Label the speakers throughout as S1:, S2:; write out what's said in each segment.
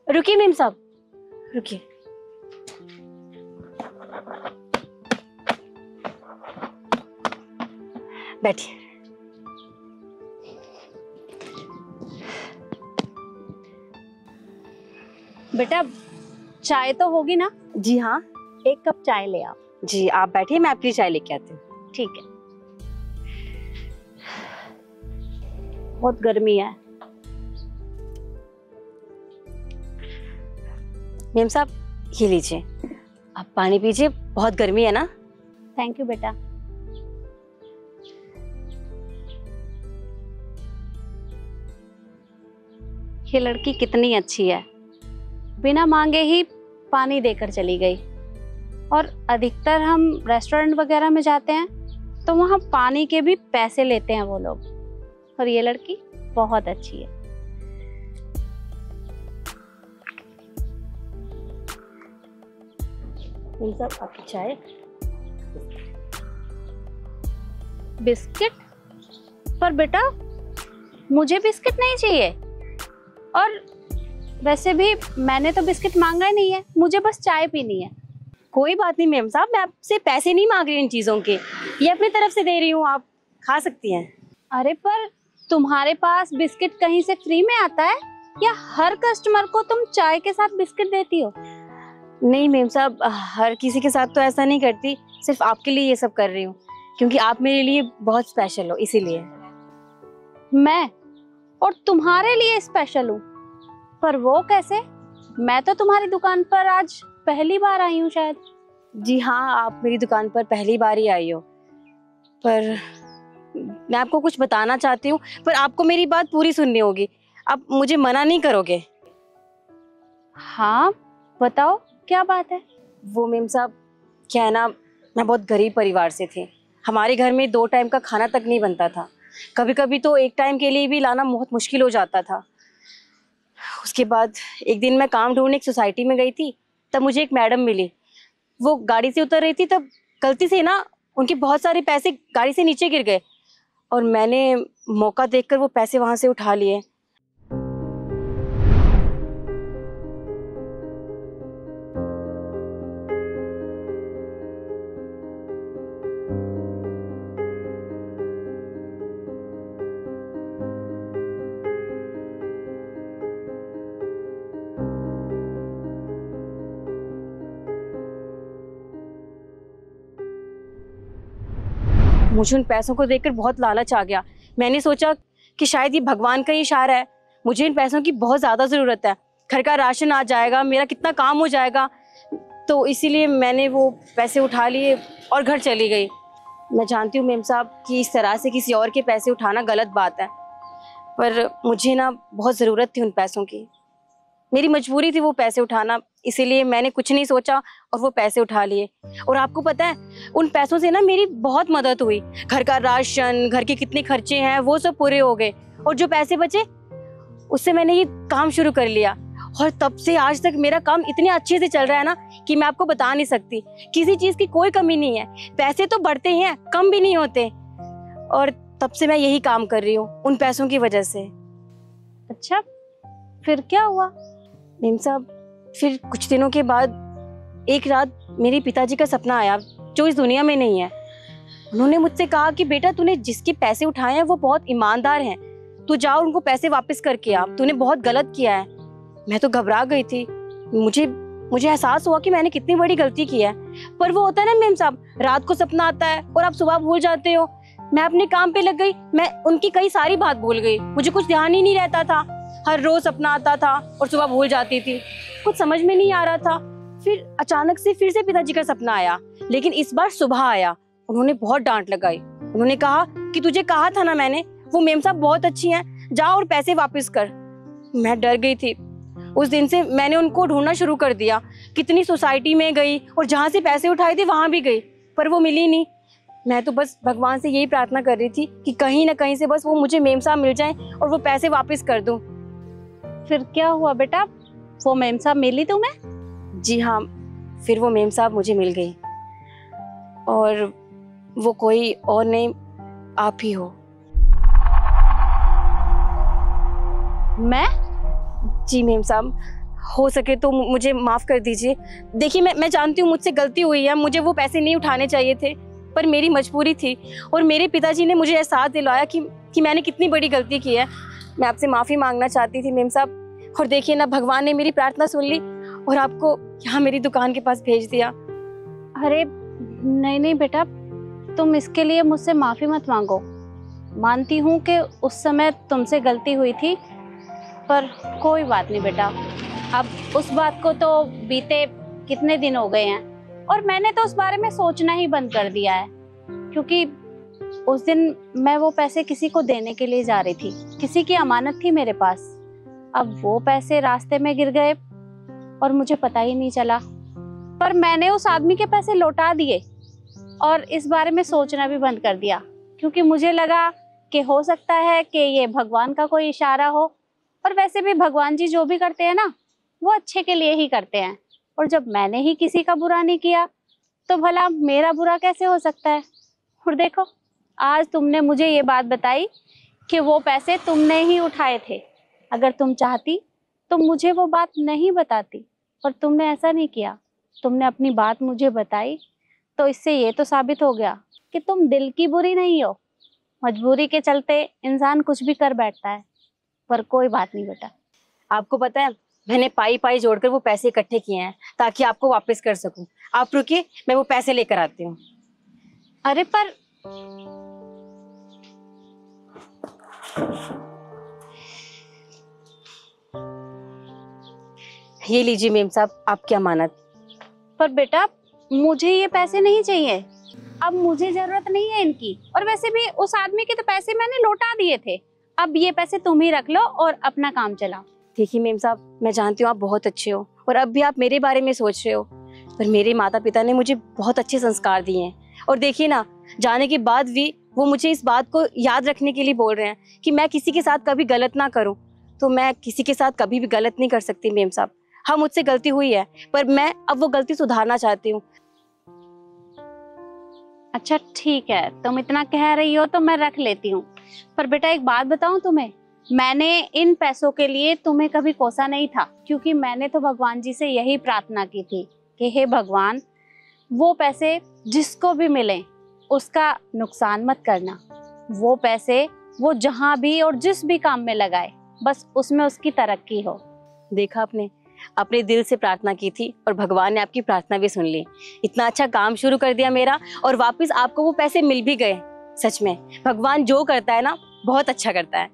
S1: रुकिए मेम साहब, रुकिए। बैठिए।
S2: बेटा चाय तो होगी ना?
S1: जी हाँ।
S2: 1 कप चाय ले आओ।
S1: जी आप बैठिए, मैं आपके लिए चाय लेके आती हूँ।
S2: ठीक है। बहुत गर्मी है।
S1: मेम साहब ये लीजिए, आप पानी पीजिए, बहुत गर्मी है ना।
S2: थैंक यू बेटा। ये लड़की कितनी अच्छी है, बिना मांगे ही पानी देकर चली गई। और अधिकतर हम रेस्टोरेंट वगैरह में जाते हैं तो वहाँ पानी के भी पैसे लेते हैं वो लोग, और ये लड़की बहुत अच्छी है।
S1: मेम साहब आपकी चाय।
S2: बिस्किट? पर बेटा मुझे बिस्किट नहीं चाहिए, और वैसे भी मैंने तो बिस्किट मांगा ही नहीं है, मुझे बस चाय पीनी है।
S1: कोई बात नहीं मेम साहब, मैं आपसे पैसे नहीं मांग रही इन चीजों के, ये अपनी तरफ से दे रही हूँ, आप खा सकती हैं।
S2: अरे पर तुम्हारे पास बिस्किट कहीं से फ्री में आता है, या हर कस्टमर को तुम चाय के साथ बिस्किट देती हो?
S1: नहीं मेम साहब, हर किसी के साथ तो ऐसा नहीं करती, सिर्फ आपके लिए ये सब कर रही हूँ, क्योंकि आप मेरे लिए बहुत स्पेशल हो, इसीलिए।
S2: मैं और तुम्हारे लिए स्पेशल हूँ? पर वो कैसे? मैं तो तुम्हारी दुकान पर आज पहली बार आई हूँ शायद।
S1: जी हाँ, आप मेरी दुकान पर पहली बार ही आई हो, पर मैं आपको कुछ बताना चाहती हूँ, पर आपको मेरी बात पूरी सुननी होगी, आप मुझे मना नहीं करोगे?
S2: हाँ बताओ, क्या बात है?
S1: वो मेम साहब क्या है ना, मैं बहुत गरीब परिवार से थी, हमारे घर में 2 टाइम का खाना तक नहीं बनता था, कभी कभी तो 1 टाइम के लिए भी लाना बहुत मुश्किल हो जाता था। उसके बाद एक दिन मैं काम ढूंढने एक सोसाइटी में गई थी, तब मुझे एक मैडम मिली, वो गाड़ी से उतर रही थी, तब गलती से ना उनके बहुत सारे पैसे गाड़ी से नीचे गिर गए, और मैंने मौका देखकर वो पैसे वहां से उठा लिए। मुझे उन पैसों को देखकर बहुत लालच आ गया, मैंने सोचा कि शायद ये भगवान का ही इशारा है, मुझे इन पैसों की बहुत ज़्यादा ज़रूरत है, घर का राशन आ जाएगा, मेरा कितना काम हो जाएगा, तो इसीलिए मैंने वो पैसे उठा लिए और घर चली गई। मैं जानती हूँ मेम साहब कि इस तरह से किसी और के पैसे उठाना गलत बात है, पर मुझे ना बहुत ज़रूरत थी उन पैसों की, मेरी मजबूरी थी वो पैसे उठाना, इसीलिए मैंने कुछ नहीं सोचा और वो पैसे उठा लिए। और आपको पता है उन पैसों से ना मेरी बहुत मदद हुई, घर का राशन, घर के कितने खर्चे हैं वो सब पूरे हो गए, और जो पैसे बचे उससे मैंने ये काम शुरू कर लिया, और तब से आज तक मेरा काम इतने अच्छे से चल रहा है ना कि मैं आपको बता नहीं सकती, किसी चीज़ की कोई कमी नहीं है, पैसे तो बढ़ते ही हैं, कम भी नहीं होते, और तब से मैं यही काम कर रही हूँ उन पैसों की वजह से।
S2: अच्छा फिर क्या हुआ?
S1: मेम साहब फिर कुछ दिनों के बाद एक रात मेरे पिताजी का सपना आया, जो इस दुनिया में नहीं है। उन्होंने मुझसे कहा कि बेटा तूने जिसके पैसे उठाए हैं वो बहुत ईमानदार हैं, तू जाओ उनको पैसे वापस करके आ, तूने बहुत गलत किया है। मैं तो घबरा गई थी, मुझे एहसास हुआ कि मैंने कितनी बड़ी गलती की है, पर वो होता है ना मेम साहब, रात को सपना आता है और आप सुबह भूल जाते हो। मैं अपने काम पे लग गई, मैं उनकी कई सारी बात भूल गई, मुझे कुछ ध्यान ही नहीं रहता था, हर रोज सपना आता था और सुबह भूल जाती थी, कुछ समझ में नहीं आ रहा था। फिर अचानक से फिर से पिताजी का सपना आया, लेकिन इस बार सुबह आया। उन्होंने बहुत डांट लगाई, उन्होंने कहा कि तुझे कहा था ना मैंने, वो मेम साहब बहुत अच्छी हैं, जाओ और पैसे वापस कर। मैं डर गई थी, उस दिन से मैंने उनको ढूंढना शुरू कर दिया, कितनी सोसाइटी में गई और जहाँ से पैसे उठाए थे वहां भी गई, पर वो मिली नहीं। मैं तो बस भगवान से यही प्रार्थना कर रही थी कि कहीं ना कहीं से बस वो मुझे मेम साहब मिल जाएं और वो पैसे वापस कर दूं।
S2: फिर क्या हुआ बेटा, वो मेम साहब मिली तुम्हें?
S1: जी हाँ, फिर वो मेम साहब मुझे मिल गई, और वो कोई और नहीं, आप ही हो।
S2: मैं?
S1: जी मेम साहब, हो सके तो मुझे माफ़ कर दीजिए। देखिए मैं जानती हूँ मुझसे गलती हुई है, मुझे वो पैसे नहीं उठाने चाहिए थे, पर मेरी मजबूरी थी और मेरे पिताजी ने मुझे एहसास दिलाया कि मैंने कितनी बड़ी गलती की है। मैं आपसे माफ़ी मांगना चाहती थी मेम साहब, और देखिए ना, भगवान ने मेरी प्रार्थना सुन ली और आपको यहाँ मेरी दुकान के पास भेज दिया।
S2: अरे नहीं नहीं बेटा, तुम इसके लिए मुझसे माफ़ी मत मांगो। मानती हूँ कि उस समय तुमसे गलती हुई थी, पर कोई बात नहीं बेटा। अब उस बात को तो बीते कितने दिन हो गए हैं और मैंने तो उस बारे में सोचना ही बंद कर दिया है, क्योंकि उस दिन मैं वो पैसे किसी को देने के लिए जा रही थी, किसी की अमानत थी मेरे पास। अब वो पैसे रास्ते में गिर गए और मुझे पता ही नहीं चला, पर मैंने उस आदमी के पैसे लौटा दिए और इस बारे में सोचना भी बंद कर दिया, क्योंकि मुझे लगा कि हो सकता है कि ये भगवान का कोई इशारा हो। और वैसे भी भगवान जी जो भी करते हैं ना, वो अच्छे के लिए ही करते हैं, और जब मैंने ही किसी का बुरा नहीं किया तो भला मेरा बुरा कैसे हो सकता है। और देखो, आज तुमने मुझे ये बात बताई कि वो पैसे तुमने ही उठाए थे। अगर तुम चाहती तो मुझे वो बात नहीं बताती, पर तुमने ऐसा नहीं किया। तुमने अपनी बात मुझे बताई, तो इससे ये तो साबित हो गया कि तुम दिल की बुरी नहीं हो। मजबूरी के चलते इंसान कुछ भी कर बैठता है, पर कोई बात नहीं बेटा।
S1: आपको पता है, मैंने पाई पाई जोड़कर वो पैसे इकट्ठे किए हैं ताकि आपको वापस कर सकूं। आप रुकिए, मैं वो पैसे लेकर आती हूँ।
S2: अरे पर
S1: ये लीजिए मेम साहब, आपकी अमानत।
S2: पर बेटा, मुझे ये पैसे नहीं चाहिए। अब मुझे जरूरत नहीं है इनकी, और वैसे भी उस आदमी के तो पैसे मैंने लौटा दिए थे। अब ये पैसे तुम ही रख लो और अपना काम चलाओ।
S1: देखिए मेम साहब, मैं जानती हूँ आप बहुत अच्छे हो और अब भी आप मेरे बारे में सोच रहे हो, पर मेरे माता पिता ने मुझे बहुत अच्छे संस्कार दिए हैं। और देखिए ना, जाने के बाद भी वो मुझे इस बात को याद रखने के लिए बोल रहे हैं कि मैं किसी के साथ कभी गलत ना करूँ। तो मैं किसी के साथ कभी भी गलत नहीं कर सकती मेम साहब। हाँ, मुझसे गलती हुई है, पर मैं अब वो गलती सुधारना चाहती हूँ।
S2: अच्छा ठीक है, तुम इतना कह रही हो तो मैं रख लेती हूँ। पर बेटा एक बात बताऊं तुम्हें, मैंने इन पैसों के लिए तुम्हें कभी कोसा नहीं था, क्योंकि मैंने तो भगवान जी से यही प्रार्थना की थी कि हे भगवान, वो पैसे जिसको भी मिले उसका नुकसान मत करना। वो पैसे वो जहाँ भी और जिस भी काम में लगाए, बस उसमें उसकी तरक्की हो।
S1: देखा, आपने अपने दिल से प्रार्थना की थी और भगवान ने आपकी प्रार्थना भी सुन ली। इतना अच्छा काम शुरू कर दिया मेरा, और वापस आपको वो पैसे मिल भी गए। सच में भगवान जो करता है ना, बहुत अच्छा करता है।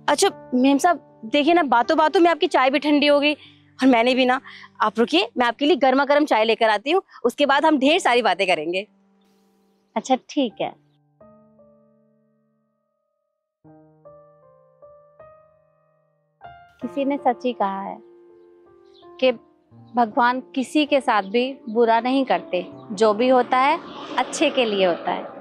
S1: अच्छा मेम साहब, देखिए ना, बातों बातों में आपकी चाय भी ठंडी हो गई और मैंने भी ना। आप रुकिए, मैं आपके लिए गर्मा गर्म चाय लेकर आती हूँ, उसके बाद हम ढेर सारी बातें करेंगे।
S2: अच्छा ठीक है। किसी ने सच ही कहा है कि भगवान किसी के साथ भी बुरा नहीं करते, जो भी होता है अच्छे के लिए होता है।